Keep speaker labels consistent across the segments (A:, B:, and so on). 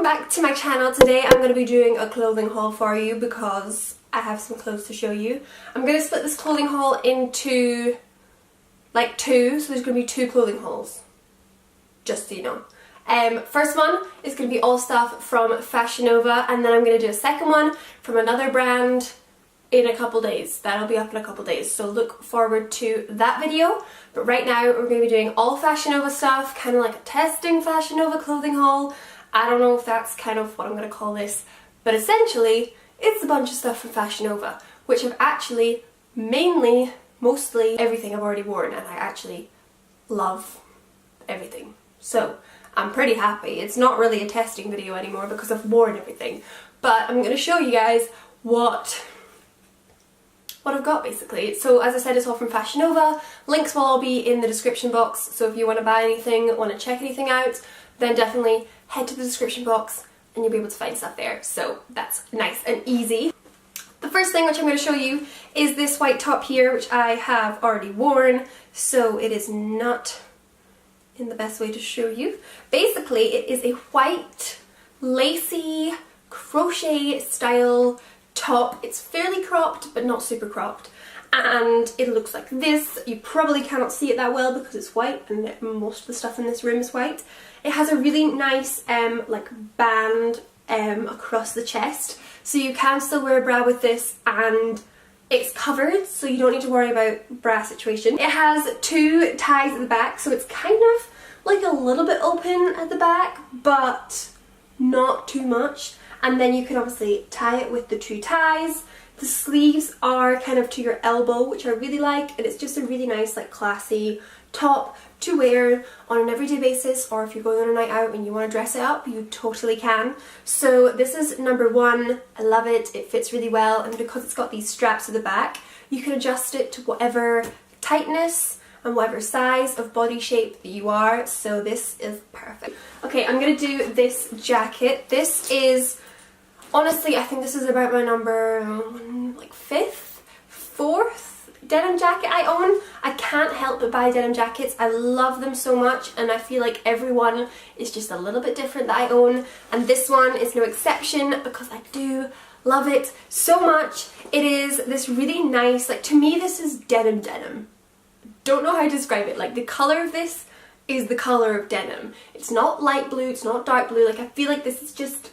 A: back to my channel. Today I'm going to be doing a clothing haul for you because I have some clothes to show you. I'm going to split this clothing haul into like two, so there's going to be two clothing hauls, just so you know. First one is going to be all stuff from Fashion Nova, and then I'm going to do a second one from another brand in a couple days. That'll be up in a couple days, so look forward to that video. But right now we're going to be doing all Fashion Nova stuff, kind of like a testing Fashion Nova clothing haul. I don't know if that's kind of what I'm going to call this, but essentially it's a bunch of stuff from Fashion Nova, which I've actually mostly everything I've already worn, and I actually love everything. So I'm pretty happy. It's not really a testing video anymore because I've worn everything, but I'm going to show you guys what I've got basically. So as I said, it's all from Fashion Nova. Links will all be in the description box, so if you want to buy anything, want to check anything out, then definitely head to the description box and you'll be able to find stuff there. So that's nice and easy. The first thing which I'm going to show you is this white top here, which I have already worn, so it is not in the best way to show you. Basically, it is a white, lacy, crochet style top. It's fairly cropped, but not super cropped. And it looks like this. You probably cannot see it that well because it's white and most of the stuff in this room is white. It has a really nice like band across the chest, so you can still wear a bra with this and it's covered, so you don't need to worry about bra situation. It has two ties at the back, so it's kind of like a little bit open at the back, but not too much. And then you can obviously tie it with the two ties. The sleeves are kind of to your elbow, which I really like, and it's just a really nice, like, classy top to wear on an everyday basis, or if you're going on a night out and you want to dress it up, you totally can. So this is number one. I love it. It fits really well, and because it's got these straps at the back, you can adjust it to whatever tightness and whatever size of body shape that you are, so this is perfect. Okay, I'm gonna do this jacket. This is, honestly, I think this is about my number like fourth denim jacket I own. I can't help but buy denim jackets. I love them so much, and I feel like everyone is just a little bit different that I own, and this one is no exception because I do love it so much. It is this really nice, like, to me this is denim. Don't know how to describe it. Like, the colour of this is the colour of denim. It's not light blue, it's not dark blue. Like, I feel like this is just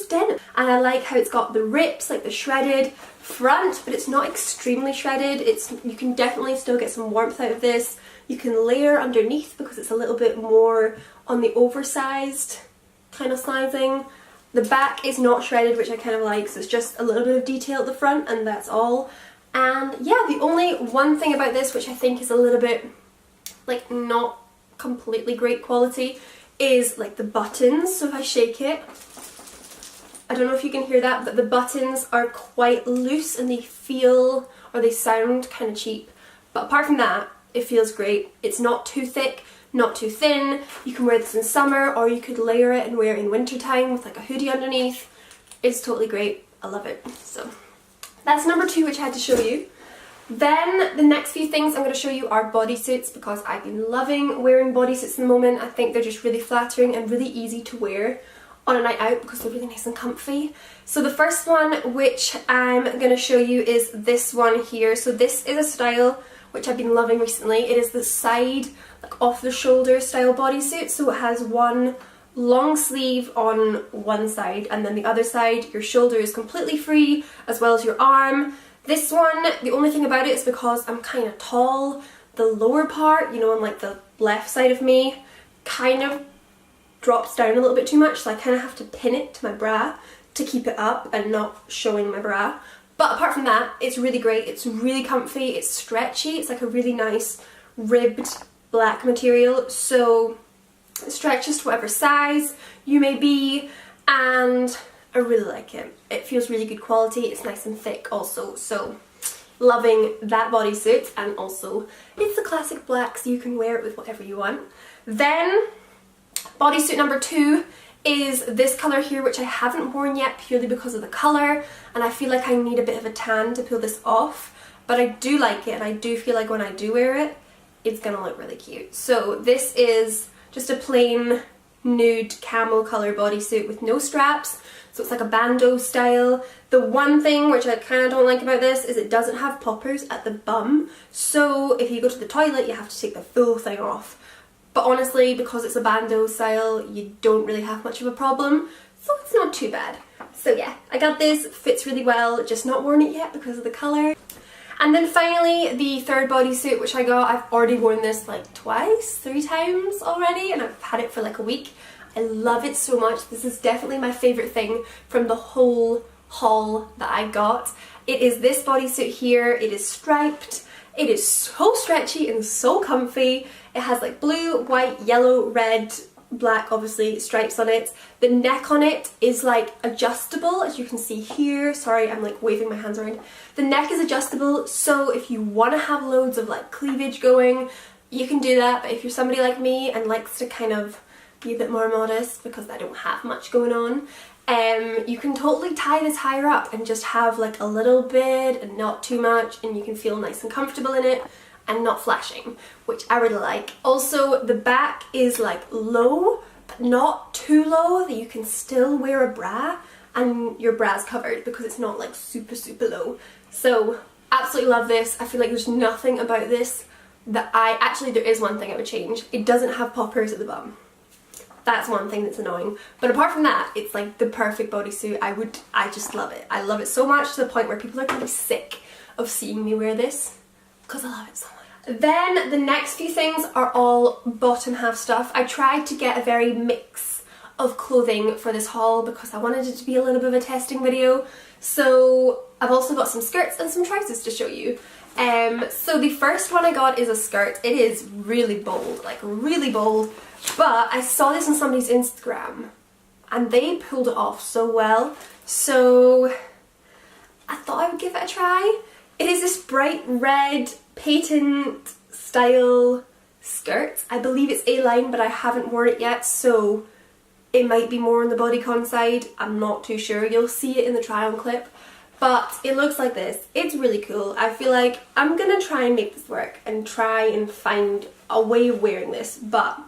A: denim. And I like how it's got the rips, like the shredded front, but it's not extremely shredded. You can definitely still get some warmth out of this. You can layer underneath because it's a little bit more on the oversized kind of sizing. The back is not shredded, which I kind of like, so it's just a little bit of detail at the front, and that's all. And yeah, the only one thing about this which I think is a little bit like not completely great quality is like the buttons. So if I shake it, I don't know if you can hear that, but the buttons are quite loose and they feel, or they sound kind of cheap. But apart from that, it feels great. It's not too thick, not too thin. You can wear this in summer, or you could layer it and wear it in winter time with like a hoodie underneath. It's totally great. I love it. So that's number two, which I had to show you. Then the next few things I'm going to show you are bodysuits, because I've been loving wearing bodysuits in the moment. I think they're just really flattering and really easy to wear on a night out because they're really nice and comfy. So the first one which I'm going to show you is this one here. So this is a style which I've been loving recently. It is the side, like off the shoulder style bodysuit. So it has one long sleeve on one side, and then the other side your shoulder is completely free, as well as your arm. This one, the only thing about it is because I'm kind of tall, the lower part, you know, on like the left side of me, kind of drops down a little bit too much, so I kind of have to pin it to my bra to keep it up and not showing my bra. But apart from that, it's really great. It's really comfy, it's stretchy, it's like a really nice ribbed black material, so it stretches to whatever size you may be, and I really like it. It feels really good quality, it's nice and thick also, so loving that bodysuit. And also it's the classic black, so you can wear it with whatever you want. Then bodysuit number two is this colour here, which I haven't worn yet purely because of the colour, and I feel like I need a bit of a tan to pull this off, but I do like it, and I do feel like when I do wear it, it's gonna look really cute. So this is just a plain nude camel colour bodysuit with no straps, so it's like a bandeau style. The one thing which I kind of don't like about this is it doesn't have poppers at the bum, so if you go to the toilet you have to take the full thing off. But honestly, because it's a bandeau style, you don't really have much of a problem, so it's not too bad. So yeah, I got this, fits really well, just not worn it yet because of the colour. And then finally, the third bodysuit which I got, I've already worn this like twice, 3 times already, and I've had it for like a week. I love it so much. This is definitely my favourite thing from the whole haul that I got. It is this bodysuit here. It is striped. It is so stretchy and so comfy. It has like blue, white, yellow, red, black obviously stripes on it. The neck on it is like adjustable, as you can see here. Sorry, I'm like waving my hands around. The neck is adjustable, so if you want to have loads of like cleavage going, you can do that. But if you're somebody like me and likes to kind of be a bit more modest because I don't have much going on, you can totally tie this higher up and just have like a little bit and not too much, and you can feel nice and comfortable in it and not flashing, which I really like. Also, the back is like low, but not too low that you can still wear a bra and your bra's covered, because it's not like super low. So absolutely love this. I feel like there's nothing about this that there is one thing I would change. It doesn't have poppers at the bum. That's one thing that's annoying. But apart from that, it's like the perfect bodysuit. I just love it. I love it so much to the point where people are kind of sick of seeing me wear this because I love it so much. Then the next few things are all bottom half stuff. I tried to get a very mix of clothing for this haul because I wanted it to be a little bit of a testing video. So I've also got some skirts and some trousers to show you. So the first one I got is a skirt. It is really bold, like really bold. But I saw this on somebody's Instagram and they pulled it off so well, so I thought I would give it a try. It is this bright red patent style skirt. I believe it's A-line, but I haven't worn it yet, so it might be more on the bodycon side. I'm not too sure. You'll see it in the try on clip. But it looks like this. It's really cool. I feel like I'm gonna try and make this work and try and find a way of wearing this, but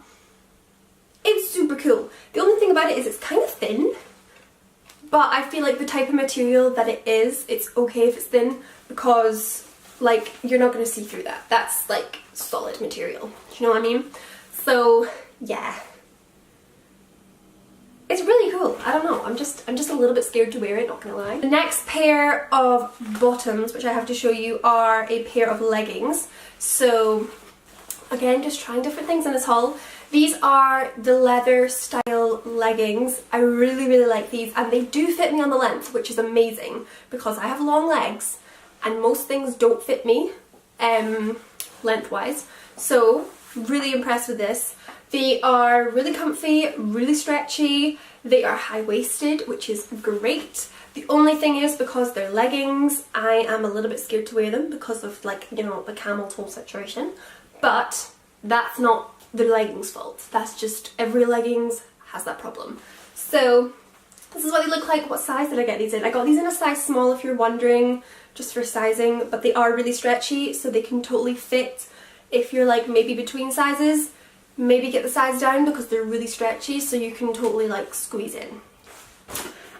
A: it's super cool. The only thing about it is it's kind of thin, but I feel like the type of material that it is, it's okay if it's thin, because like you're not going to see through that. That's like solid material. Do you know what I mean? So yeah, it's really cool. I don't know. I'm just a little bit scared to wear it, not gonna lie. The next pair of bottoms, which I have to show you, are a pair of leggings. So again, just trying different things in this haul. These are the leather style leggings. I really like these, and they do fit me on the length, which is amazing because I have long legs and most things don't fit me lengthwise. So really impressed with this. They are really comfy, really stretchy. They are high-waisted, which is great. The only thing is, because they're leggings, I am a little bit scared to wear them because of, like, you know, the camel toe situation. But that's not the leggings fault. That's just every leggings has that problem. So this is what they look like. What size did I get these in? I got these in a size small, if you're wondering, just for sizing, but they are really stretchy, so they can totally fit if you're like maybe between sizes. Maybe get the size down because they're really stretchy, so you can totally like squeeze in.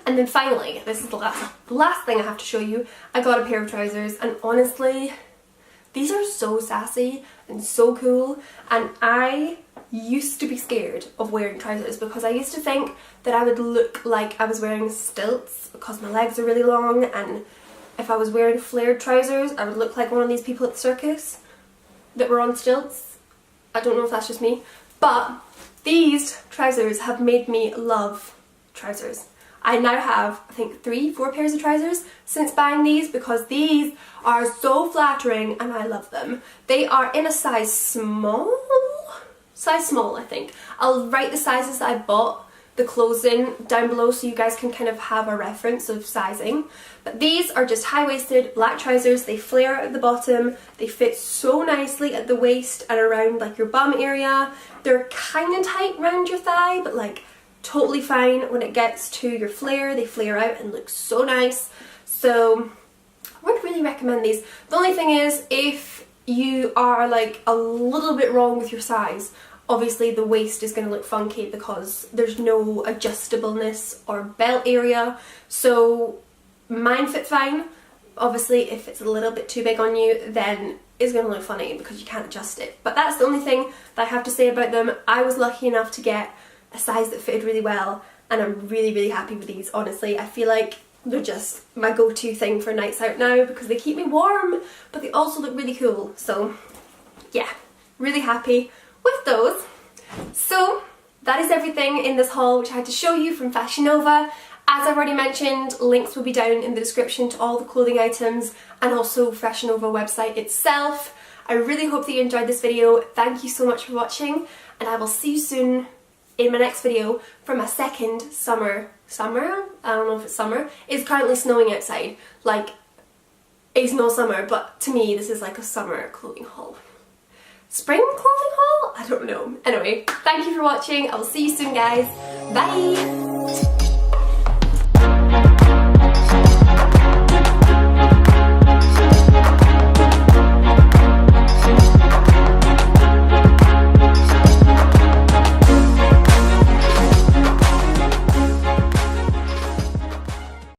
A: And then finally, this is the last thing I have to show you. I got a pair of trousers, and honestly, these are so sassy and so cool, and I used to be scared of wearing trousers because I used to think that I would look like I was wearing stilts because my legs are really long, and if I was wearing flared trousers I would look like one of these people at the circus that were on stilts. I don't know if that's just me, but these trousers have made me love trousers. I now have, I think, 3-4 pairs of trousers since buying these because these are so flattering and I love them. They are in a size small, I think. I'll write the sizes that I bought the clothes in down below so you guys can kind of have a reference of sizing. But these are just high-waisted black trousers. They flare out at the bottom. They fit so nicely at the waist and around like your bum area. They're kind of tight around your thigh, but like totally fine when it gets to your flare. They flare out and look so nice. So I would really recommend these. The only thing is, if you are like a little bit wrong with your size, Obviously the waist is going to look funky because there's no adjustableness or belt area, so mine fit fine. Obviously if it's a little bit too big on you, then it's going to look funny because you can't adjust it. But that's the only thing that I have to say about them. I was lucky enough to get a size that fitted really well, and I'm really happy with these, honestly. I feel like they're just my go-to thing for nights out now because they keep me warm, but they also look really cool. So yeah, really happy with those. So that is everything in this haul which I had to show you from Fashion Nova. As I've already mentioned, links will be down in the description to all the clothing items and also Fashion Nova website itself. I really hope that you enjoyed this video. Thank you so much for watching, and I will see you soon in my next video for my second summer, I don't know if it's summer. It's currently snowing outside. Like, it's no summer, but to me this is like a summer clothing haul. Spring clothing haul? I don't know. Anyway, thank you for watching. I will see you soon, guys. Bye!